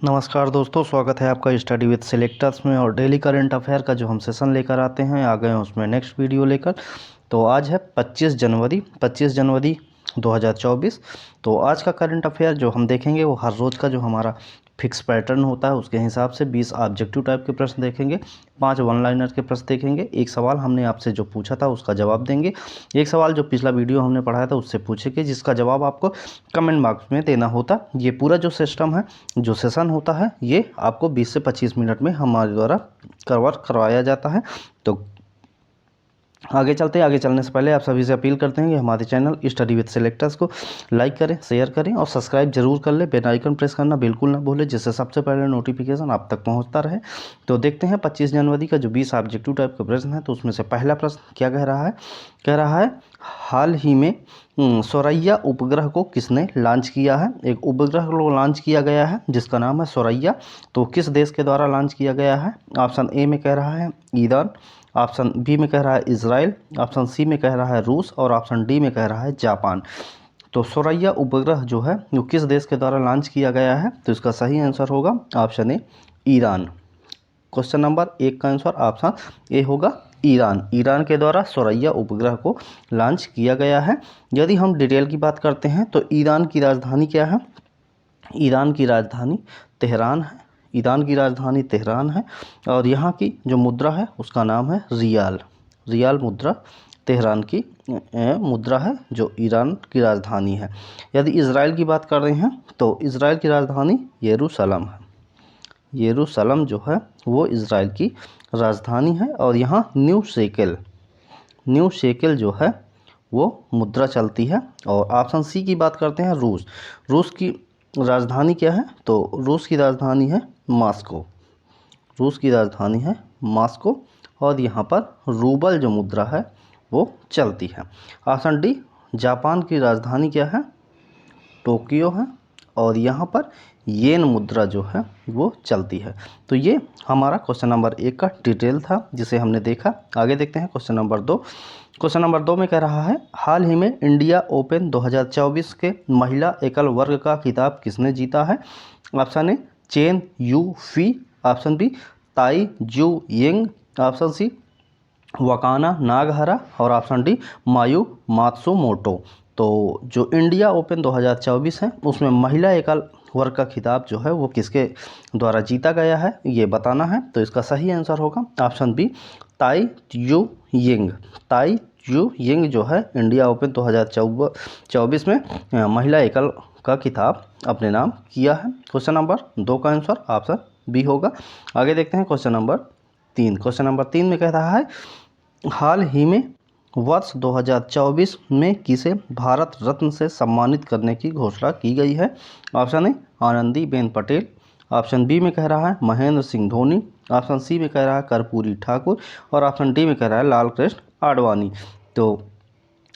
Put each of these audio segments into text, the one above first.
नमस्कार दोस्तों, स्वागत है आपका स्टडी विद सिलेक्टर्स में। और डेली करंट अफेयर का जो हम सेशन लेकर आते हैं, आ गए हैं उसमें नेक्स्ट वीडियो लेकर। तो आज है 25 जनवरी 2024। तो आज का करंट अफेयर जो हम देखेंगे वो हर रोज़ का जो हमारा फिक्स पैटर्न होता है उसके हिसाब से 20 ऑब्जेक्टिव टाइप के प्रश्न देखेंगे, 5 वन लाइनर के प्रश्न देखेंगे, एक सवाल हमने आपसे जो पूछा था उसका जवाब देंगे, एक सवाल जो पिछला वीडियो हमने पढ़ाया था उससे पूछेंगे जिसका जवाब आपको कमेंट बॉक्स में देना होता। ये पूरा जो सिस्टम है, जो सेशन होता है, ये आपको 20 से 25 मिनट में हमारे द्वारा कवर करवाया जाता है। तो आगे चलने से पहले आप सभी से अपील करते हैं कि हमारे चैनल स्टडी विद सिलेक्टर्स को लाइक करें, शेयर करें और सब्सक्राइब जरूर कर लें। बेल आइकन प्रेस करना बिल्कुल ना भूलें, जिससे सबसे पहले नोटिफिकेशन आप तक पहुंचता रहे। तो देखते हैं 25 जनवरी का जो 20 ऑब्जेक्टिव टाइप का प्रश्न है। तो उसमें से पहला प्रश्न क्या कह रहा है हाल ही में सोरैया उपग्रह को किसने लॉन्च किया है। एक उपग्रह को लॉन्च किया गया है जिसका नाम है सोरैया। तो किस देश के द्वारा लॉन्च किया गया है? ऑप्शन ए में कह रहा है ईरान, ऑप्शन बी में कह रहा है इजराइल, ऑप्शन सी में कह रहा है रूस और ऑप्शन डी में कह रहा है जापान। तो सोरैया उपग्रह जो है वो किस देश के द्वारा लॉन्च किया गया है? तो इसका सही आंसर होगा option A Iran. Question number 1 का आंसर ऑप्शन ए होगा ईरान। ईरान के द्वारा सोरैया उपग्रह को लॉन्च किया गया है। यदि हम डिटेल की बात करते हैं तो ईरान की राजधानी क्या है? ईरान की राजधानी तेहरान है। ईरान की राजधानी तेहरान है और यहाँ की जो मुद्रा है उसका नाम है रियाल। रियाल मुद्रा तेहरान की मुद्रा है जो ईरान की राजधानी है। यदि इजराइल की बात कर रहे हैं तो इजराइल की राजधानी यरूशलेम है। यरूशलेम जो है वो इजराइल की राजधानी है और यहाँ न्यू शेकेल जो है वो मुद्रा चलती है। और ऑप्शन सी की बात करते हैं रूस। रूस की राजधानी क्या है? तो रूस की राजधानी है मॉस्को। रूस की राजधानी है मॉस्को और यहाँ पर रूबल जो मुद्रा है वो चलती है। ऑप्शन डी जापान की राजधानी क्या है? टोक्यो है और यहाँ पर येन मुद्रा जो है वो चलती है। तो ये हमारा क्वेश्चन नंबर 1 का डिटेल था जिसे हमने देखा। आगे देखते हैं क्वेश्चन नंबर 2। क्वेश्चन नंबर 2 में कह रहा है हाल ही में इंडिया ओपन 2024 के महिला एकल वर्ग का खिताब किसने जीता है? Option A Chen Yufei, option B Tai Tzu Ying, option C वकाना नागहरा और ऑप्शन डी मायू मात्सुमोटो। तो जो इंडिया ओपन 2024 है उसमें महिला एकल वर्ग का खिताब जो है वो किसके द्वारा जीता गया है ये बताना है। तो इसका सही आंसर होगा option B Tai Tzu Ying. ताई जू यिंग जो है इंडिया ओपन 2024 में महिला एकल का खिताब अपने नाम किया है। क्वेश्चन नंबर 2 का आंसर ऑप्शन बी होगा। आगे देखते हैं क्वेश्चन नंबर 3। क्वेश्चन नंबर 3 में कह रहा है हाल ही में वर्ष 2024 में किसे भारत रत्न से सम्मानित करने की घोषणा की गई है? Option A Anandiben Patel, option B में कह रहा है महेंद्र सिंह धोनी, ऑप्शन सी में कह रहा है कर्पूरी ठाकुर और ऑप्शन डी में कह रहा है लाल कृष्ण आडवाणी। तो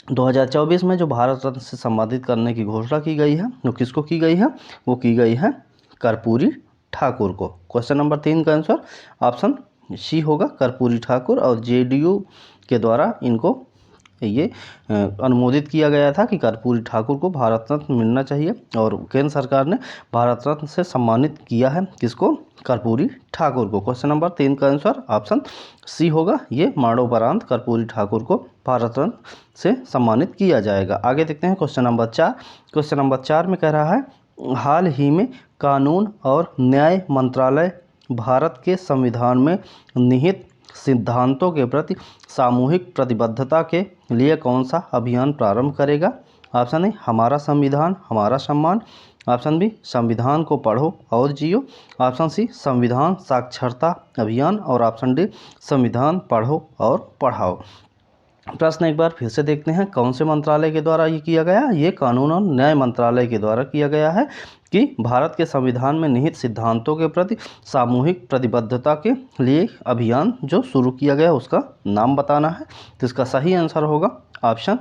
2024 में जो भारत रत्न से सम्मानित करने की घोषणा की गई है वो किसको की गई है? वो की गई है कर्पूरी ठाकुर को। क्वेश्चन नंबर 3 का आंसर ऑप्शन सी होगा कर्पूरी ठाकुर। और जेडीयू के द्वारा इनको ये अनुमोदित किया गया था कि कर्पूरी ठाकुर को भारत रत्न मिलना चाहिए और केंद्र सरकार ने भारत रत्न से सम्मानित किया है किसको? कर्पूरी ठाकुर को। क्वेश्चन नंबर 3 का आंसर ऑप्शन सी होगा। ये मरणोपरांत कर्पूरी ठाकुर को भारत रत्न से सम्मानित किया जाएगा। आगे देखते हैं क्वेश्चन नंबर 4। क्वेश्चन नंबर 4 में कह रहा है हाल ही में कानून और न्याय मंत्रालय भारत के संविधान में निहित सिद्धांतों के प्रति सामूहिक प्रतिबद्धता के लिए कौन सा अभियान प्रारंभ करेगा? ऑप्शन ए हमारा संविधान हमारा सम्मान, ऑप्शन बी संविधान को पढ़ो और जियो, ऑप्शन सी संविधान साक्षरता अभियान और ऑप्शन डी संविधान पढ़ो और पढ़ाओ। प्रश्न एक बार फिर से देखते हैं कौन से मंत्रालय के द्वारा ये किया गया? ये कानून और न्याय मंत्रालय के द्वारा किया गया है कि भारत के संविधान में निहित सिद्धांतों के प्रति सामूहिक प्रतिबद्धता के लिए अभियान जो शुरू किया गया उसका नाम बताना है। तो इसका सही आंसर होगा ऑप्शन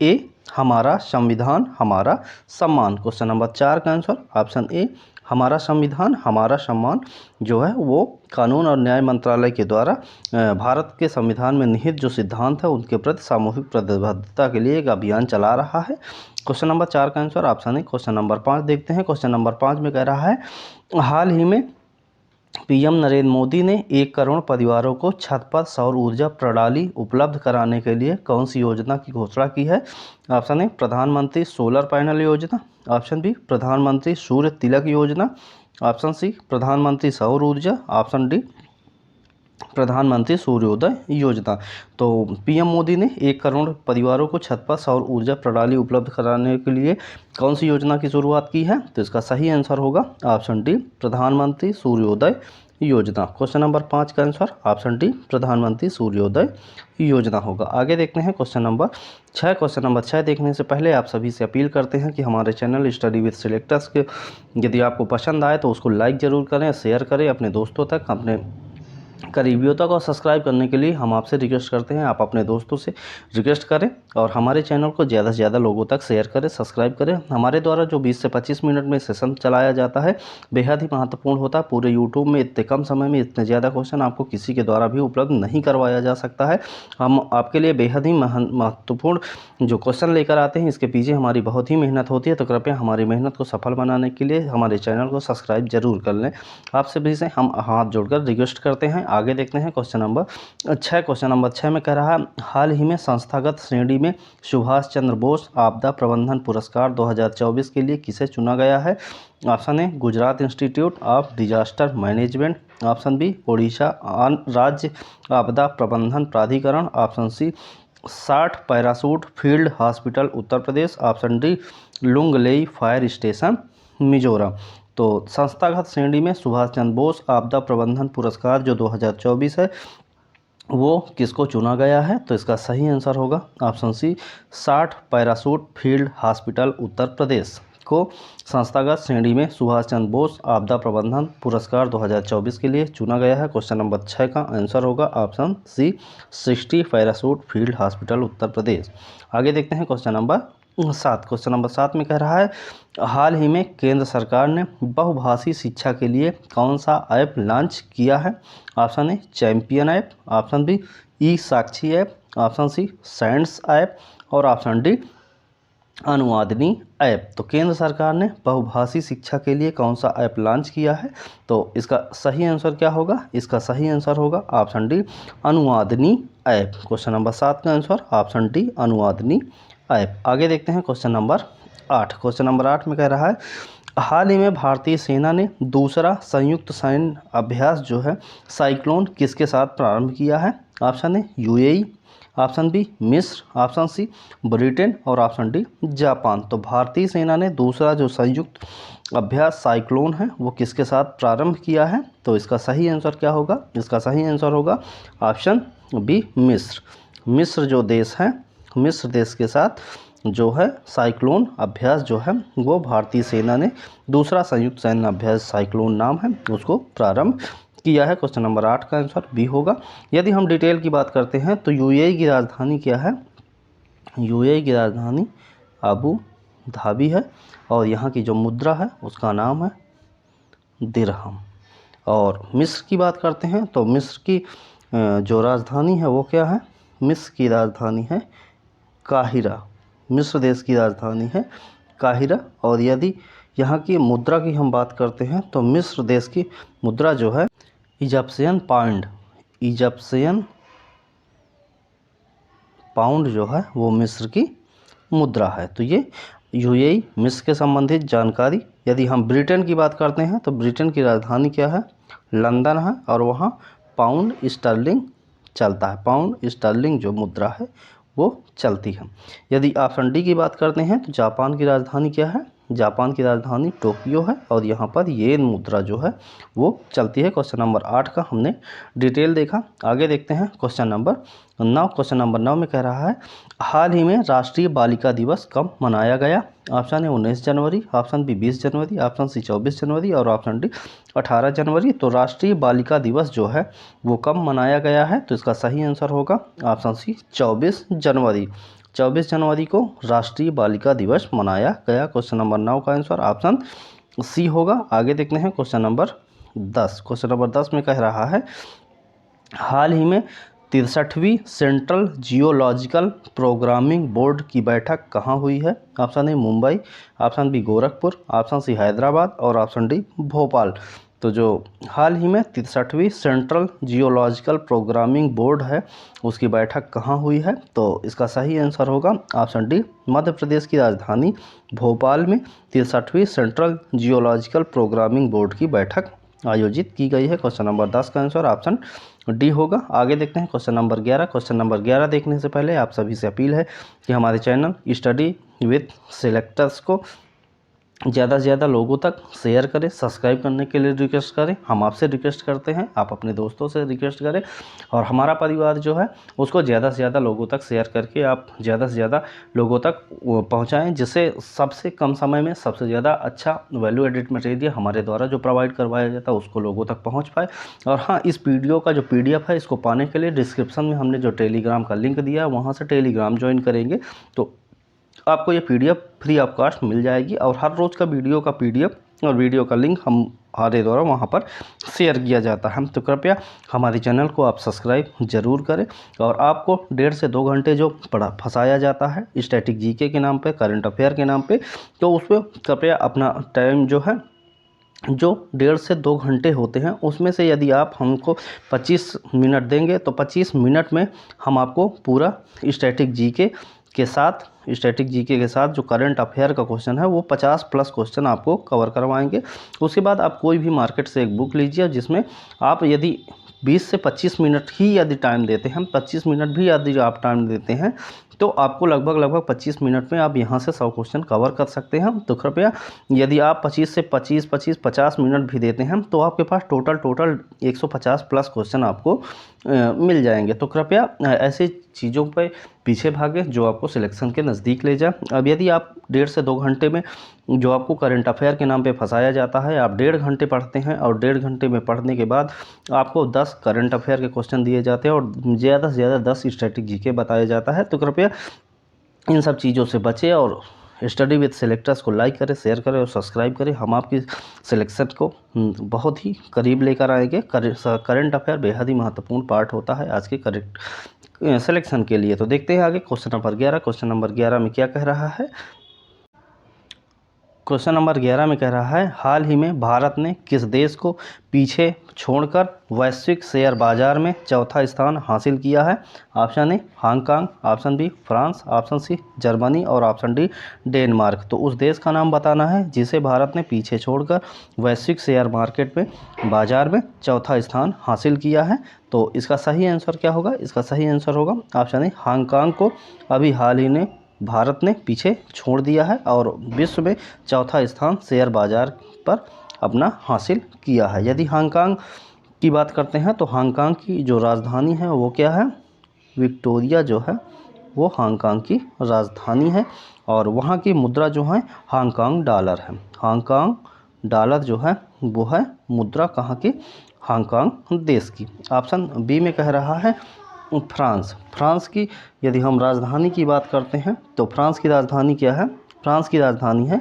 ए हमारा संविधान हमारा सम्मान। क्वेश्चन नंबर 4 का आंसर ऑप्शन ए हमारा संविधान हमारा सम्मान जो है वो कानून और न्याय मंत्रालय के द्वारा भारत के संविधान में निहित जो सिद्धांत है उनके प्रति सामूहिक प्रतिबद्धता के लिए एक अभियान चला रहा है। क्वेश्चन नंबर 4 का आंसर ऑप्शन है। क्वेश्चन नंबर 5 देखते हैं। क्वेश्चन नंबर 5 में कह रहा है हाल ही में पीएम नरेंद्र मोदी ने 1 करोड़ परिवारों को छत पर सौर ऊर्जा प्रणाली उपलब्ध कराने के लिए कौन सी योजना की घोषणा की है? ऑप्शन ए प्रधानमंत्री सोलर पैनल योजना, ऑप्शन बी प्रधानमंत्री सूर्य तिलक योजना, ऑप्शन सी प्रधानमंत्री सौर ऊर्जा, ऑप्शन डी प्रधानमंत्री सूर्योदय योजना। तो पीएम मोदी ने 1 करोड़ परिवारों को छत पर सौर ऊर्जा प्रणाली उपलब्ध कराने के लिए कौन सी योजना की शुरुआत की है? तो इसका सही आंसर होगा ऑप्शन डी प्रधानमंत्री सूर्योदय योजना। क्वेश्चन नंबर 5 का आंसर ऑप्शन डी प्रधानमंत्री सूर्योदय योजना होगा। आगे देखते हैं क्वेश्चन नंबर 6। क्वेश्चन नंबर 6 देखने से पहले आप सभी से अपील करते हैं कि हमारे चैनल स्टडी विद सिलेक्टर्स के यदि आपको पसंद आए तो उसको लाइक ज़रूर करें, शेयर करें अपने दोस्तों तक, अपने करीबियों तक, और सब्सक्राइब करने के लिए हम आपसे रिक्वेस्ट करते हैं आप अपने दोस्तों से रिक्वेस्ट करें और हमारे चैनल को ज़्यादा से ज़्यादा लोगों तक शेयर करें, सब्सक्राइब करें। हमारे द्वारा जो 20 से 25 मिनट में सेशन चलाया जाता है बेहद ही महत्वपूर्ण होता है। पूरे यूट्यूब में इतने कम समय में इतने ज़्यादा क्वेश्चन आपको किसी के द्वारा भी उपलब्ध नहीं करवाया जा सकता है। हम आपके लिए बेहद ही महत्वपूर्ण जो क्वेश्चन लेकर आते हैं इसके पीछे हमारी बहुत ही मेहनत होती है। तो कृपया हमारी मेहनत को सफल बनाने के लिए हमारे चैनल को सब्सक्राइब जरूर कर लें। आपसे भी से हम हाथ जोड़कर रिक्वेस्ट करते हैं। आगे देखते हैं क्वेश्चन नंबर 6। क्वेश्चन नंबर 6 में कह रहा है हाल ही में संस्थागत श्रेणी में सुभाष चंद्र बोस आपदा प्रबंधन पुरस्कार 2024 के लिए किसे चुना गया है? Option A Gujarat institute of disaster management, option B Odisha राज्य आपदा प्रबंधन प्राधिकरण, option C 60 parachute field hospital Uttar Pradesh, option D Lunglei fire station Mizoram. तो संस्थागत श्रेणी में सुभाष चंद्र बोस आपदा प्रबंधन पुरस्कार जो 2024 है वो किसको चुना गया है? तो इसका सही आंसर होगा option C 60 parachute field hospital Uttar Pradesh को संस्थागत श्रेणी में सुभाष चंद्र बोस आपदा प्रबंधन पुरस्कार 2024 के लिए चुना गया है। क्वेश्चन नंबर 6 का आंसर होगा option C 60 parachute field hospital Uttar Pradesh. आगे देखते हैं क्वेश्चन नंबर 7। क्वेश्चन नंबर 7 में कह रहा है हाल ही में केंद्र सरकार ने बहुभाषी शिक्षा के लिए कौन सा ऐप लॉन्च किया है? Option A champion app, option B e Sakshi app, option C science app और ऑप्शन डी अनुवादनी ऐप। तो केंद्र सरकार ने बहुभाषी शिक्षा के लिए कौन सा ऐप लॉन्च किया है? तो इसका सही आंसर क्या होगा? इसका सही आंसर होगा option D Anuvadini app. Question number 7 का answer option D Anuvadini app. आगे देखते हैं क्वेश्चन नंबर 8। क्वेश्चन नंबर 8 में कह रहा है हाल ही में भारतीय सेना ने दूसरा संयुक्त सैन्य अभ्यास जो है साइक्लोन किसके साथ प्रारंभ किया है? Option A UAE, option B मिस्र, ऑप्शन सी ब्रिटेन और ऑप्शन डी जापान। तो भारतीय सेना ने दूसरा जो संयुक्त अभ्यास साइक्लोन है वो किसके साथ प्रारंभ किया है? तो इसका सही आंसर क्या होगा? इसका सही आंसर होगा ऑप्शन बी मिस्र। मिस्र जो देश है, मिस्र देश के साथ जो है साइक्लोन अभ्यास जो है वो भारतीय सेना ने दूसरा संयुक्त सैन्य अभ्यास साइक्लोन नाम है उसको प्रारंभ किया है। क्वेश्चन नंबर 8 का आंसर बी होगा। यदि हम डिटेल की बात करते हैं तो यूएई की राजधानी क्या है? यूएई की राजधानी अबू धाबी है और यहाँ की जो मुद्रा है उसका नाम है दिरहम। और मिस्र की बात करते हैं तो मिस्र की जो राजधानी है वो क्या है? मिस्र की राजधानी है काहिरा। मिस्र देश की राजधानी है काहिरा। और यदि यहाँ की मुद्रा की हम बात करते हैं तो मिस्र देश की मुद्रा जो है इजिप्शियन पाउंड, इजिप्शियन पाउंड जो है वो मिस्र की मुद्रा है। तो ये यूएई मिस्र के संबंधित जानकारी। यदि हम ब्रिटेन की बात करते हैं तो ब्रिटेन की राजधानी क्या है? लंदन है और वहाँ पाउंड स्टर्लिंग चलता है। पाउंड स्टर्लिंग जो मुद्रा है वो चलती है। यदि ऑप्शन डी की बात करते हैं तो जापान की राजधानी क्या है? जापान की राजधानी टोक्यो है और यहाँ पर येन मुद्रा जो है वो चलती है। क्वेश्चन नंबर 8 का हमने डिटेल देखा। आगे देखते हैं क्वेश्चन नंबर 9। क्वेश्चन नंबर 9 में कह रहा है हाल ही में राष्ट्रीय बालिका दिवस कब मनाया गया? ऑप्शन ए 19 जनवरी, ऑप्शन बी 20 जनवरी, ऑप्शन सी 24 जनवरी और ऑप्शन डी 18 जनवरी। तो राष्ट्रीय बालिका दिवस जो है वो कब मनाया गया है? तो इसका सही आंसर होगा ऑप्शन सी 24 जनवरी। 24 जनवरी को राष्ट्रीय बालिका दिवस मनाया गया। क्वेश्चन नंबर 9 का आंसर ऑप्शन सी होगा। आगे देखते हैं क्वेश्चन नंबर 10। क्वेश्चन नंबर 10 में कह रहा है हाल ही में 63वीं सेंट्रल जियोलॉजिकल प्रोग्रामिंग बोर्ड की बैठक कहाँ हुई है? Option A Mumbai, option B Gorakhpur, option C Hyderabad और ऑप्शन डी भोपाल। तो जो हाल ही में 63वीं सेंट्रल जियोलॉजिकल प्रोग्रामिंग बोर्ड है उसकी बैठक कहाँ हुई है? तो इसका सही आंसर होगा ऑप्शन डी मध्य प्रदेश की राजधानी भोपाल में 63वीं सेंट्रल जियोलॉजिकल प्रोग्रामिंग बोर्ड की बैठक आयोजित की गई है। क्वेश्चन नंबर 10 का आंसर ऑप्शन डी होगा। आगे देखते हैं क्वेश्चन नंबर 11। क्वेश्चन नंबर 11 देखने से पहले आप सभी से अपील है कि हमारे चैनल स्टडी विथ सिलेक्टर्स को ज़्यादा से ज़्यादा लोगों तक शेयर करें, सब्सक्राइब करने के लिए रिक्वेस्ट करें। हम आपसे रिक्वेस्ट करते हैं, आप अपने दोस्तों से रिक्वेस्ट करें और हमारा परिवार जो है उसको ज़्यादा से ज़्यादा लोगों तक शेयर करके आप ज़्यादा से ज़्यादा लोगों तक पहुंचाएं, जिससे सबसे कम समय में सबसे ज़्यादा अच्छा वैल्यू एडिट मटेरियल हमारे द्वारा जो प्रोवाइड करवाया जाता है उसको लोगों तक पहुँच पाए। और हाँ, इस वीडियो का जो PDF है इसको पाने के लिए डिस्क्रिप्शन में हमने जो टेलीग्राम का लिंक दिया है वहाँ से टेलीग्राम ज्वाइन करेंगे तो आपको ये PDF फ्री ऑफ कॉस्ट मिल जाएगी। और हर रोज़ का वीडियो का PDF और वीडियो का लिंक हमारे द्वारा वहाँ पर शेयर किया जाता है। तो कृपया हमारे चैनल को आप सब्सक्राइब ज़रूर करें। और आपको 1.5 से 2 घंटे जो फंसाया जाता है स्टैटिक GK के नाम पे, करंट अफेयर के नाम पे, तो उस पर कृपया अपना टाइम जो है जो 1.5 से 2 घंटे होते हैं उसमें से यदि आप हमको 25 मिनट देंगे तो 25 मिनट में हम आपको पूरा स्टैटिक GK के साथ जो करंट अफेयर का क्वेश्चन है वो 50+ क्वेश्चन आपको कवर करवाएंगे। उसके बाद आप कोई भी मार्केट से एक बुक लीजिए जिसमें आप यदि 20 से 25 मिनट ही यदि टाइम देते हैं, 25 मिनट भी यदि आप टाइम देते हैं तो आपको लगभग 25 मिनट में आप यहाँ से 100 क्वेश्चन कवर कर सकते हैं। तो कृपया यदि आप 25 से 50 मिनट भी देते हैं तो आपके पास टोटल 150+ क्वेश्चन आपको मिल जाएंगे। तो कृपया ऐसे चीज़ों पे पीछे भागे जो आपको सिलेक्शन के नज़दीक ले जाए। अब यदि आप 1.5 से 2 घंटे में जो आपको करंट अफेयर के नाम पे फंसाया जाता है, आप 1.5 घंटे पढ़ते हैं और 1.5 घंटे में पढ़ने के बाद आपको 10 करंट अफेयर के क्वेश्चन दिए जाते हैं और ज़्यादा से ज़्यादा 10 स्टैटिक GK बताया जाता है। तो कृपया इन सब चीज़ों से बचें और स्टडी विद सिलेक्टर्स को लाइक करें, शेयर करें और सब्सक्राइब करें। हम आपकी सिलेक्शन को बहुत ही करीब लेकर आएंगे। करंट अफेयर बेहद ही महत्वपूर्ण पार्ट होता है आज के करेक्ट सिलेक्शन के लिए। तो देखते हैं आगे क्वेश्चन नंबर 11। क्वेश्चन नंबर 11 में क्या कह रहा है? क्वेश्चन नंबर 11 में कह रहा है हाल ही में भारत ने किस देश को पीछे छोड़कर वैश्विक शेयर बाजार में चौथा स्थान हासिल किया है? Option A Hong Kong, option B France, option C Germany और ऑप्शन डी डेनमार्क। तो उस देश का नाम बताना है जिसे भारत ने पीछे छोड़कर वैश्विक शेयर मार्केट में बाजार में चौथा स्थान हासिल किया है। तो इसका सही आंसर क्या होगा? इसका सही आंसर होगा ऑप्शन ए हांगकांग को अभी हाल ही में भारत ने पीछे छोड़ दिया है और विश्व में चौथा स्थान शेयर बाजार पर अपना हासिल किया है। यदि हांगकांग की बात करते हैं तो हांगकांग की जो राजधानी है वो क्या है? विक्टोरिया जो है वो हांगकांग की राजधानी है और वहाँ की मुद्रा जो है हांगकांग डॉलर है। हांगकांग डॉलर जो है वो है मुद्रा कहाँ की? हांगकांग देश की। ऑप्शन बी में कह रहा है फ्रांस की यदि हम राजधानी की बात करते हैं तो फ्रांस की राजधानी क्या है? फ्रांस की राजधानी है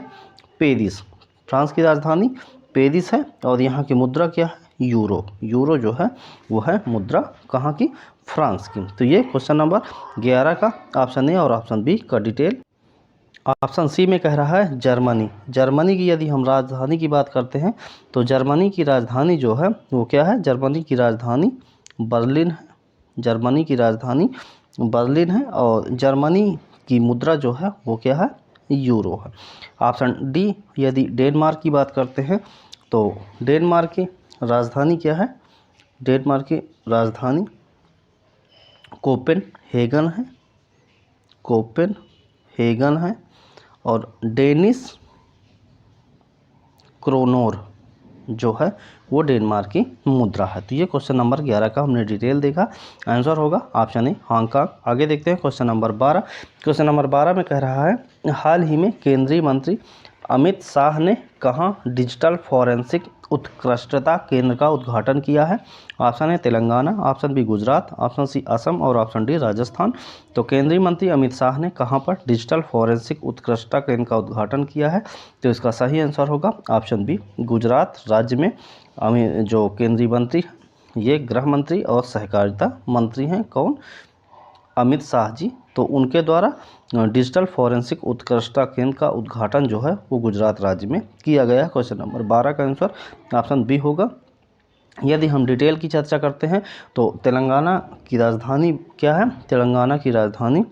पेरिस। फ्रांस की राजधानी पेरिस है और यहाँ की मुद्रा क्या है? यूरो जो है वो है मुद्रा कहाँ की? फ्रांस की। तो ये क्वेश्चन नंबर 11 का ऑप्शन ए और ऑप्शन बी का डिटेल। ऑप्शन सी में कह रहा है जर्मनी की यदि हम राजधानी की बात करते हैं तो जर्मनी की राजधानी जो है वो क्या है? जर्मनी की राजधानी बर्लिन है। जर्मनी की राजधानी बर्लिन है और जर्मनी की मुद्रा जो है वो क्या है? यूरो है। ऑप्शन डी यदि डेनमार्क की बात करते हैं तो डेनमार्क की राजधानी क्या है? डेनमार्क की राजधानी कोपेनहेगन है और डेनिश क्रोनोर जो है वो डेनमार्क की मुद्रा है। तो ये क्वेश्चन नंबर 11 का हमने डिटेल देखा। आंसर होगा ऑप्शन ए हांगकांग। आगे देखते हैं क्वेश्चन नंबर 12। क्वेश्चन नंबर 12 में कह रहा है हाल ही में केंद्रीय मंत्री अमित शाह ने कहाँ डिजिटल फॉरेंसिक उत्कृष्टता केंद्र का उद्घाटन किया है? ऑप्शन है Telangana, option B Gujarat, option C Assam और ऑप्शन डी राजस्थान। तो केंद्रीय मंत्री अमित शाह ने कहाँ पर डिजिटल फॉरेंसिक उत्कृष्टता केंद्र का उद्घाटन किया है? तो इसका सही आंसर होगा ऑप्शन बी गुजरात राज्य में। जो केंद्रीय मंत्री ये गृह मंत्री और सहकारिता मंत्री हैं, कौन? अमित शाह जी। तो उनके द्वारा डिजिटल फॉरेंसिक उत्कृष्टता केंद्र का उद्घाटन जो है वो गुजरात राज्य में किया गया है। क्वेश्चन नंबर 12 का आंसर ऑप्शन बी होगा। यदि हम डिटेल की चर्चा करते हैं तो तेलंगाना की राजधानी क्या है? तेलंगाना की राजधानी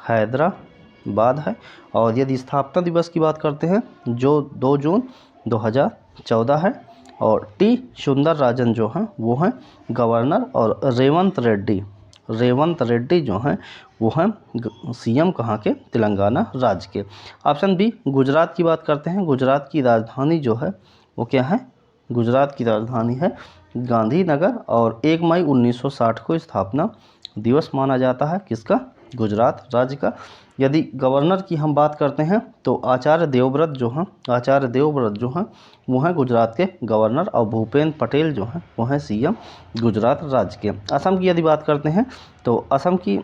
हैदराबाद है। और यदि स्थापना दिवस की बात करते हैं जो 2 जून 2014 है। और टी सुंदरराजन जो हैं वो हैं गवर्नर, और रेवंत रेड्डी जो हैं वो हैं सीएम कहाँ के? तेलंगाना राज्य के। ऑप्शन बी गुजरात की बात करते हैं। गुजरात की राजधानी जो है वो क्या है? गुजरात की राजधानी है गांधीनगर, और 1 मई 1960 को स्थापना दिवस माना जाता है किसका? गुजरात राज्य का। यदि गवर्नर की हम बात करते हैं तो आचार्य देवव्रत जो हैं वो हैं गुजरात के गवर्नर, और भूपेंद्र पटेल जो हैं वो हैं सीएम गुजरात राज्य के। असम की यदि बात करते हैं तो असम की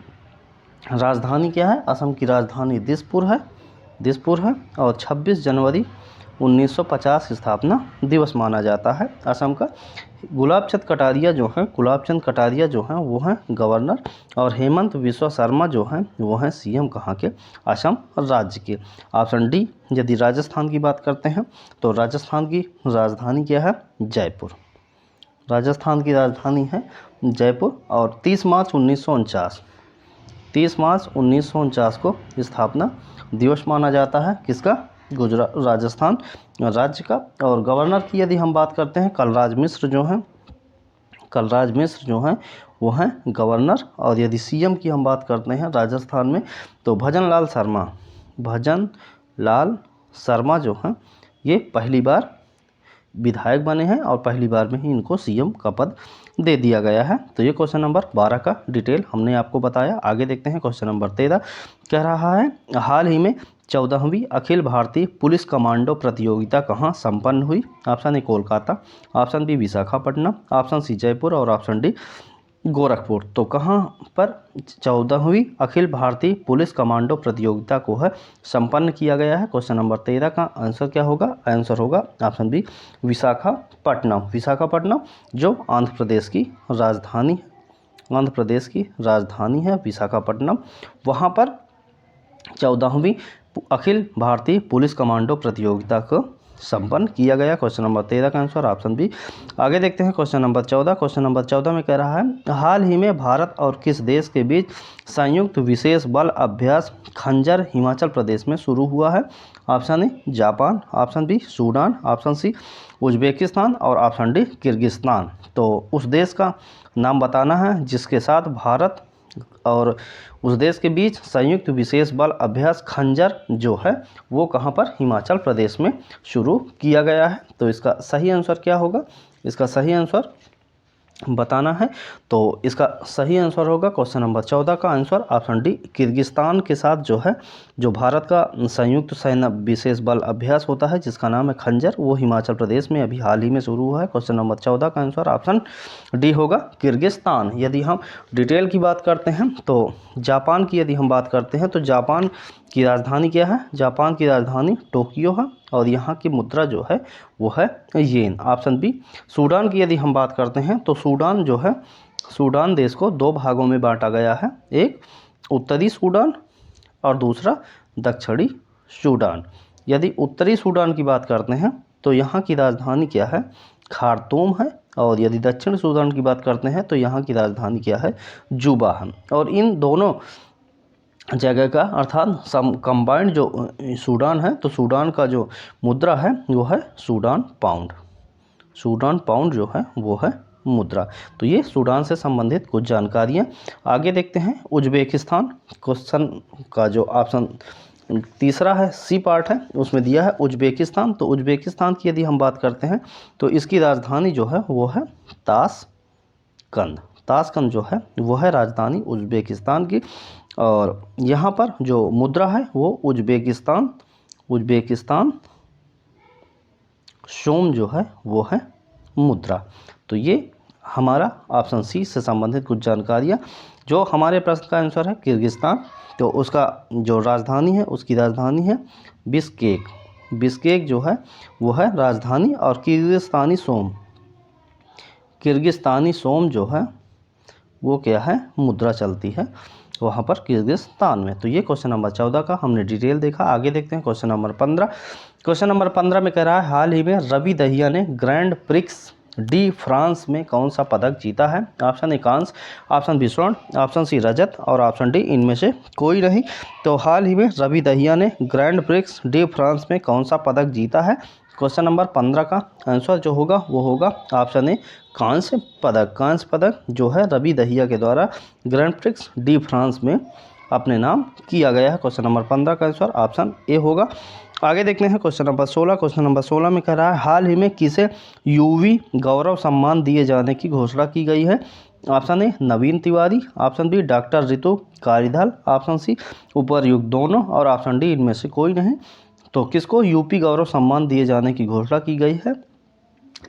राजधानी क्या है? असम की राजधानी दिसपुर है। और 26 जनवरी 1950 स्थापना दिवस माना जाता है असम का। गुलाब चंद कटारिया जो हैं वो हैं गवर्नर, और हेमंत बिस्वा शर्मा जो हैं वो हैं सीएम कहाँ के? असम राज्य के। Option D. यदि राजस्थान की बात करते हैं तो राजस्थान की राजधानी क्या है? जयपुर। राजस्थान की राजधानी है जयपुर। और 30 मार्च 1949 को स्थापना दिवस माना जाता है किसका? राजस्थान राज्य का। और गवर्नर की यदि हम बात करते हैं कलराज मिश्र जो हैं वो हैं गवर्नर। और यदि सीएम की हम बात करते हैं राजस्थान में तो भजन लाल शर्मा जो हैं ये पहली बार विधायक बने हैं, और पहली बार में ही इनको सीएम का पद दे दिया गया है। तो ये क्वेश्चन नंबर 12 का डिटेल हमने आपको बताया। आगे देखते हैं क्वेश्चन नंबर 13 कह रहा है हाल ही में 14वीं अखिल भारतीय पुलिस कमांडो प्रतियोगिता कहाँ संपन्न हुई? Option A Kolkata, option B Visakhapatnam, option C Jaipur और ऑप्शन डी गोरखपुर। तो कहाँ पर 14वीं अखिल भारतीय पुलिस कमांडो प्रतियोगिता को है संपन्न किया गया है? क्वेश्चन नंबर 13 का आंसर क्या होगा? आंसर होगा ऑप्शन बी विशाखापट्टनम जो आंध्र प्रदेश की राजधानी है विशाखापट्टनम। वहाँ पर 14वीं अखिल भारतीय पुलिस कमांडो प्रतियोगिता को संपन्न किया गया। क्वेश्चन नंबर 13 का आंसर ऑप्शन बी। आगे देखते हैं क्वेश्चन नंबर 14। क्वेश्चन नंबर 14 में कह रहा है हाल ही में भारत और किस देश के बीच संयुक्त विशेष बल अभ्यास खंजर हिमाचल प्रदेश में शुरू हुआ है? Option A Japan, option B Sudan, option C Uzbekistan और ऑप्शन डी किर्गिस्तान। तो उस देश का नाम बताना है जिसके साथ भारत और उस देश के बीच संयुक्त विशेष बल अभ्यास खंजर जो है वो कहाँ पर? हिमाचल प्रदेश में शुरू किया गया है। तो इसका सही आंसर क्या होगा? इसका सही आंसर बताना है। तो इसका सही आंसर होगा क्वेश्चन नंबर 14 का आंसर ऑप्शन डी किर्गिस्तान के साथ जो है जो भारत का संयुक्त सैन्य विशेष बल अभ्यास होता है जिसका नाम है खंजर, वो हिमाचल प्रदेश में अभी हाल ही में शुरू हुआ है। क्वेश्चन नंबर 14 का आंसर ऑप्शन डी होगा किर्गिस्तान। यदि हम डिटेल की बात करते हैं तो जापान की यदि हम बात करते हैं तो जापान की राजधानी क्या है? जापान की राजधानी टोक्यो है, और यहाँ की मुद्रा जो है वो है येन। Option B. सूडान की यदि हम बात करते हैं तो सूडान जो है सूडान देश को 2 भागों में बांटा गया है, एक उत्तरी सूडान और दूसरा दक्षिणी सूडान। यदि उत्तरी सूडान की बात करते हैं तो यहाँ की राजधानी क्या है? खार्तूम है, और यदि दक्षिण सूडान की बात करते हैं तो यहाँ की राजधानी क्या है? जुबा है। और इन दोनों जगह का अर्थात कंबाइंड जो सूडान है तो सूडान का जो मुद्रा है वो है सूडान पाउंड जो है वो है मुद्रा। तो ये सूडान से संबंधित कुछ जानकारियाँ। आगे देखते हैं उज्बेकिस्तान। क्वेश्चन का जो ऑप्शन तीसरा है सी पार्ट है उसमें दिया है उज्बेकिस्तान। तो उज्बेकिस्तान की यदि हम बात करते हैं तो इसकी राजधानी जो है वो है ताशकंद जो है वो है राजधानी उज्बेकिस्तान की। और यहाँ पर जो मुद्रा है वो उज्बेकिस्तान सोम जो है वो है मुद्रा। तो ये हमारा ऑप्शन सी से संबंधित कुछ जानकारियाँ। जो हमारे प्रश्न का आंसर है किर्गिस्तान, तो उसका जो राजधानी है उसकी राजधानी है बिश्केक। बिश्केक जो है वो है राजधानी, और किर्गिस्तानी सोम जो है वो क्या है, मुद्रा चलती है वहाँ पर किर्गिस्तान में। तो ये क्वेश्चन नंबर 14 का हमने डिटेल देखा। आगे देखते हैं क्वेश्चन नंबर 15। क्वेश्चन नंबर 15 में कह रहा है हाल ही में रवि दहिया ने ग्रैंड प्रिक्स डी फ्रांस में कौन सा पदक जीता है। ऑप्शन ए कांस्य, ऑप्शन बी स्वर्ण, ऑप्शन सी रजत और ऑप्शन डी इनमें से कोई नहीं। तो हाल ही में रवि दहिया ने ग्रैंड प्रिक्स डी फ्रांस में कौन सा पदक जीता है। क्वेश्चन नंबर 15 का आंसर जो होगा वो होगा ऑप्शन ए कांस्य पदक। कांस्य पदक जो है रवि दहिया के द्वारा ग्रैंड प्रिक्स डी फ्रांस में अपने नाम किया गया है। क्वेश्चन नंबर 15 का आंसर ऑप्शन ए होगा। आगे देखते हैं क्वेश्चन नंबर 16। क्वेश्चन नंबर 16 में कह रहा है हाल ही में किसे यूवी गौरव सम्मान दिए जाने की घोषणा की गई है। Option A Naveen Tiwari, option B doctor Ritu Karidhal, option C उपर्युक्त दोनों और ऑप्शन डी इनमें से कोई नहीं। तो किसको यूपी गौरव सम्मान दिए जाने की घोषणा की गई है।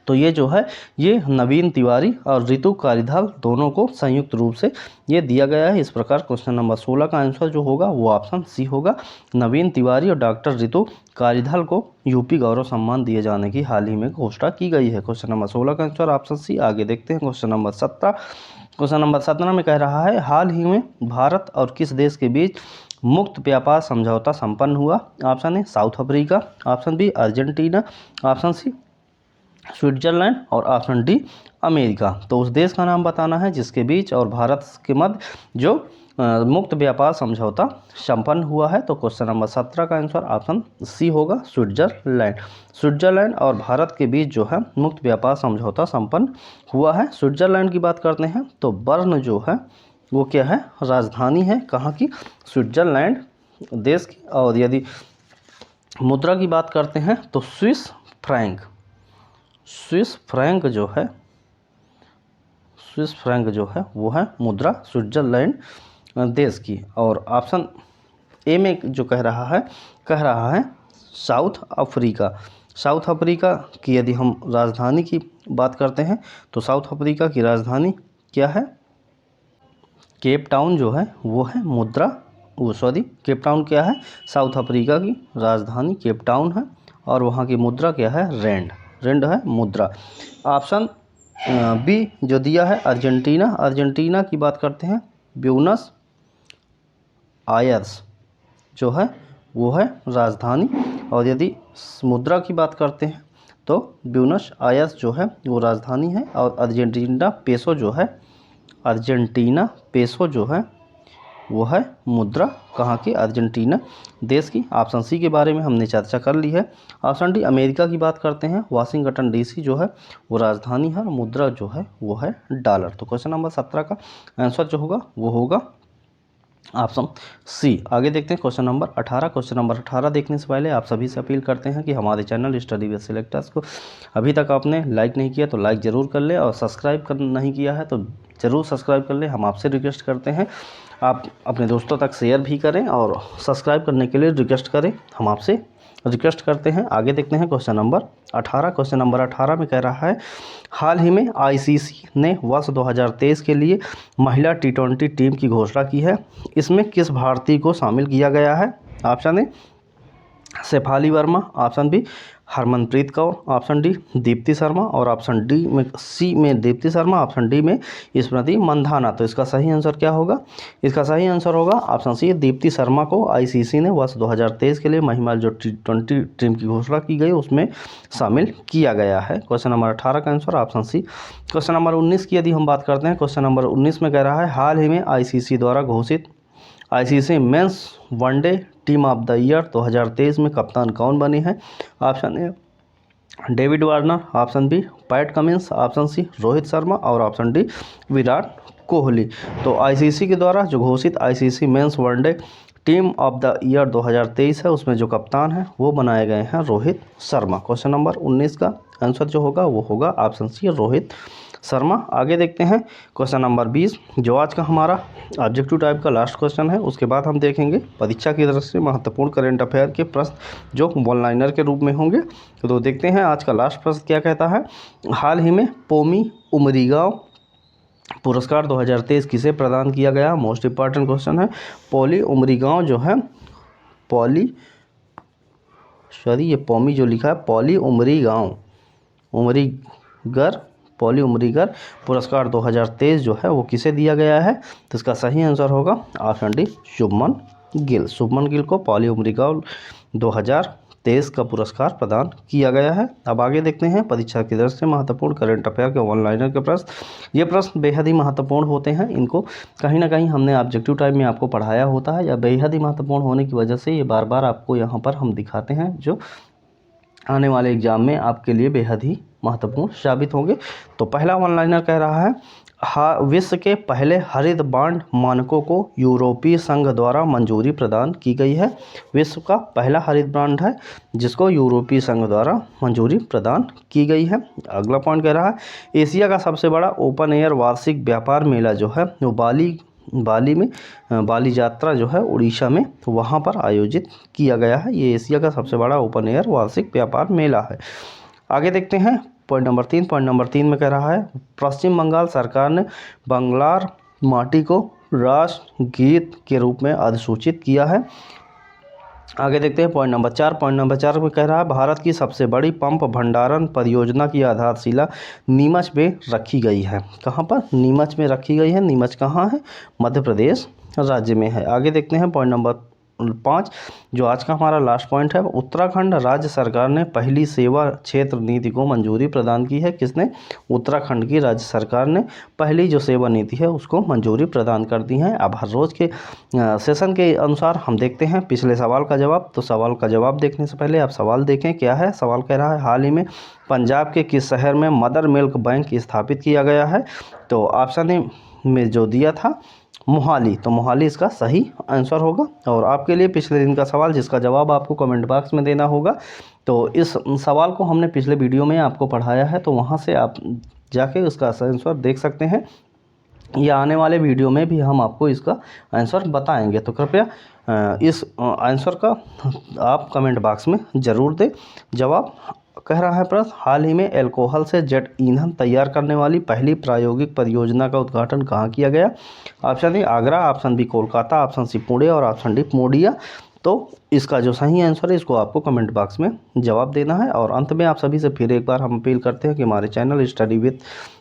तो ये जो है ये नवीन तिवारी और ऋतु कारिधल दोनों को संयुक्त रूप से ये दिया गया है। इस प्रकार क्वेश्चन नंबर 16 का आंसर जो होगा वो ऑप्शन सी होगा। नवीन तिवारी और डॉक्टर ऋतु कारिधल को यूपी गौरव सम्मान दिए जाने की हाल ही में घोषणा की गई है। क्वेश्चन नंबर 16 का आंसर ऑप्शन सी। आगे देखते हैं क्वेश्चन नंबर 17। क्वेश्चन नंबर 17 में कह रहा है हाल ही में भारत और किस देश के बीच मुक्त व्यापार समझौता संपन्न हुआ। Option A South Africa, option B Argentina, option C Switzerland और ऑप्शन डी अमेरिका। तो उस देश का नाम बताना है जिसके बीच और भारत के मध्य जो मुक्त व्यापार समझौता संपन्न हुआ है। तो क्वेश्चन नंबर 17 का आंसर ऑप्शन सी होगा स्विट्जरलैंड। स्विट्जरलैंड और भारत के बीच जो है मुक्त व्यापार समझौता संपन्न हुआ है। स्विट्जरलैंड की बात करते हैं तो बर्न जो है वो क्या है, राजधानी है कहाँ की, स्विट्जरलैंड देश की। और यदि मुद्रा की बात करते हैं तो स्विस फ्रैंक जो है वो है मुद्रा स्विट्जरलैंड देश की। और ऑप्शन ए में जो कह रहा है साउथ अफ्रीका की यदि हम राजधानी की बात करते हैं तो साउथ अफ्रीका की राजधानी क्या है, केप टाउन जो है वो है केप टाउन क्या है, साउथ अफ्रीका की राजधानी केप टाउन है और वहाँ की मुद्रा क्या है, रैंड है मुद्रा। ऑप्शन बी जो दिया है अर्जेंटीना की बात करते हैं ब्यूनस आयर्स जो है वो है राजधानी। और यदि मुद्रा की बात करते हैं तो ब्यूनस आयर्स जो है वो राजधानी है। और अर्जेंटीना पेसो जो है वो है मुद्रा कहाँ की, अर्जेंटीना देश की। ऑप्शन सी के बारे में हमने चर्चा कर ली है। ऑप्शन डी अमेरिका की बात करते हैं वाशिंगटन डीसी जो है वो राजधानी है और मुद्रा जो है वो है डॉलर। तो क्वेश्चन नंबर 17 का आंसर जो होगा वो होगा ऑप्शन सी। आगे देखते हैं क्वेश्चन नंबर 18। क्वेश्चन नंबर 18 देखने से पहले आप सभी से अपील करते हैं कि हमारे चैनल स्टडी विद सिलेक्टर्स को अभी तक आपने लाइक नहीं किया तो लाइक ज़रूर कर ले, और सब्सक्राइब नहीं किया है तो ज़रूर सब्सक्राइब कर ले। हम आपसे रिक्वेस्ट करते हैं आप अपने दोस्तों तक शेयर भी करें और सब्सक्राइब करने के लिए रिक्वेस्ट करें, हम आपसे रिक्वेस्ट करते हैं। आगे देखते हैं क्वेश्चन नंबर 18। क्वेश्चन नंबर 18 में कह रहा है हाल ही में आईसीसी ने वर्ष 2023 के लिए महिला T20 टीम की घोषणा की है। इसमें किस भारतीय को शामिल किया गया है। Option A Shefali Verma, option B Harmanpreet Kaur, option D Deepti Sharma और ऑप्शन सी में दीप्ति शर्मा, ऑप्शन डी में स्मृति मंधाना। तो इसका सही आंसर क्या होगा, इसका सही आंसर होगा ऑप्शन सी दीप्ति शर्मा को आईसीसी ने वर्ष 2023 के लिए महिला जो T20 टीम की घोषणा की गई उसमें शामिल किया गया है। क्वेश्चन नंबर 18 का answer option C. Question number 19 की यदि हम बात करते हैं, क्वेश्चन नंबर 19 में कह रहा है हाल ही में आईसीसी द्वारा घोषित ICC men's one day team of the year 2023 में कप्तान कौन बने हैं। Option A David Warner, option B Pat Cummins, option C Rohit Sharma और ऑप्शन डी विराट कोहली। तो आईसीसी के द्वारा जो घोषित ICC men's one day team of the year 2023 है उसमें जो कप्तान है वो बनाए गए हैं रोहित शर्मा। क्वेश्चन नंबर 19 का आंसर जो होगा वो होगा ऑप्शन सी रोहित शर्मा। आगे देखते हैं क्वेश्चन नंबर 20 जो आज का हमारा ऑब्जेक्टिव टाइप का लास्ट क्वेश्चन है। उसके बाद हम देखेंगे परीक्षा की दृष्टि से महत्वपूर्ण करंट अफेयर के प्रश्न जो वन लाइनर के रूप में होंगे। तो देखते हैं आज का लास्ट प्रश्न क्या कहता है। हाल ही में पोमी उमरीगांव पुरस्कार 2023 किसे प्रदान किया गया। मोस्ट इंपॉर्टेंट क्वेश्चन है। पॉली उमरीगांव जो है ये पोमी जो लिखा है पॉली उमरीगर पुरस्कार 2023 जो है वो किसे दिया गया है। तो इसका सही आंसर होगा ऑप्शन डी शुभमन गिल को पॉली उमरीगांव 2023 का पुरस्कार प्रदान किया गया है। अब आगे देखते हैं परीक्षा की दृष्टि से महत्वपूर्ण करंट अफेयर के वन लाइनर के प्रश्न। ये प्रश्न बेहद ही महत्वपूर्ण होते हैं। इनको कहीं ना कहीं हमने ऑब्जेक्टिव टाइप में आपको पढ़ाया होता है या बेहद ही महत्वपूर्ण होने की वजह से ये बार बार आपको यहाँ पर हम दिखाते हैं जो आने वाले एग्जाम में आपके लिए बेहद ही महत्वपूर्ण साबित होंगे। तो पहला वन लाइनर कह रहा है विश्व के पहले हरित बॉन्ड मानकों को यूरोपीय संघ द्वारा मंजूरी प्रदान की गई है। विश्व का पहला हरित बॉन्ड है जिसको यूरोपीय संघ द्वारा मंजूरी प्रदान की गई है। अगला पॉइंट कह रहा है एशिया का सबसे बड़ा ओपन एयर वार्षिक व्यापार मेला जो है वो बाली यात्रा जो है उड़ीसा में वहाँ पर आयोजित किया गया है। ये एशिया का सबसे बड़ा ओपन एयर वार्षिक व्यापार मेला है। आगे देखते हैं पॉइंट नंबर 3 में कह रहा है पश्चिम बंगाल सरकार ने बंगलार माटी को राष्ट्रगीत के रूप में अधिसूचित किया है। आगे देखते हैं पॉइंट नंबर 4 में कह रहा है भारत की सबसे बड़ी पंप भंडारण परियोजना की आधारशिला नीमच में रखी गई है। कहाँ पर? नीमच में रखी गई है। नीमच कहाँ है? मध्य प्रदेश राज्य में है। आगे देखते हैं पॉइंट नंबर 5 जो आज का हमारा लास्ट पॉइंट है। उत्तराखंड राज्य सरकार ने पहली सेवा क्षेत्र नीति को मंजूरी प्रदान की है। किसने? उत्तराखंड की राज्य सरकार ने पहली जो सेवा नीति है उसको मंजूरी प्रदान कर दी है। अब हर रोज़ के सेशन के अनुसार हम देखते हैं पिछले सवाल का जवाब। तो सवाल का जवाब देखने से पहले आप सवाल देखें क्या है। सवाल कह रहा है हाल ही में पंजाब के किस शहर में मदर मिल्क बैंक स्थापित किया गया है। तो ऑप्शन में जो दिया था मोहाली, तो मोहाली इसका सही आंसर होगा। और आपके लिए पिछले दिन का सवाल जिसका जवाब आपको कमेंट बॉक्स में देना होगा। तो इस सवाल को हमने पिछले वीडियो में आपको पढ़ाया है तो वहाँ से आप जाके उसका आंसर देख सकते हैं या आने वाले वीडियो में भी हम आपको इसका आंसर बताएंगे। तो कृपया इस आंसर का आप कमेंट बॉक्स में ज़रूर दें जवाब। कह रहा है प्रश्न हाल ही में एल्कोहल से जेट ईंधन तैयार करने वाली पहली प्रायोगिक परियोजना का उद्घाटन कहाँ किया गया। Option A Agra, option B Kolkata, option C Pune और ऑप्शन डी मोडिया। तो इसका जो सही आंसर है इसको आपको कमेंट बॉक्स में जवाब देना है। और अंत में आप सभी से फिर एक बार हम अपील करते हैं कि हमारे चैनल स्टडी विद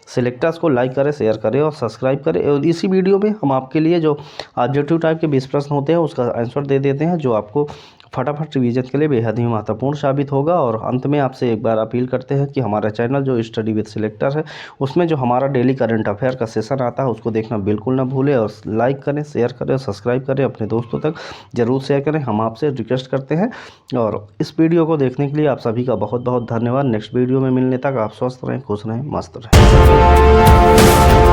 सिलेक्टर्स को लाइक करें, शेयर करें और सब्सक्राइब करें। और इसी वीडियो में हम आपके लिए जो ऑब्जेक्टिव टाइप के 20 प्रश्न होते हैं उसका आंसर दे देते हैं जो आपको फटाफट रिवीजन के लिए बेहद ही महत्वपूर्ण साबित होगा। और अंत में आपसे एक बार अपील करते हैं कि हमारा चैनल जो स्टडी विद सिलेक्टर है उसमें जो हमारा डेली करंट अफेयर का सेशन आता है उसको देखना बिल्कुल ना भूलें। और लाइक करें, शेयर करें और सब्सक्राइब करें, अपने दोस्तों तक ज़रूर शेयर करें, हम आपसे रिक्वेस्ट करते हैं। और इस वीडियो को देखने के लिए आप सभी का बहुत बहुत धन्यवाद। नेक्स्ट वीडियो में मिलने तक आप स्वस्थ रहें, खुश रहें, मस्त रहें।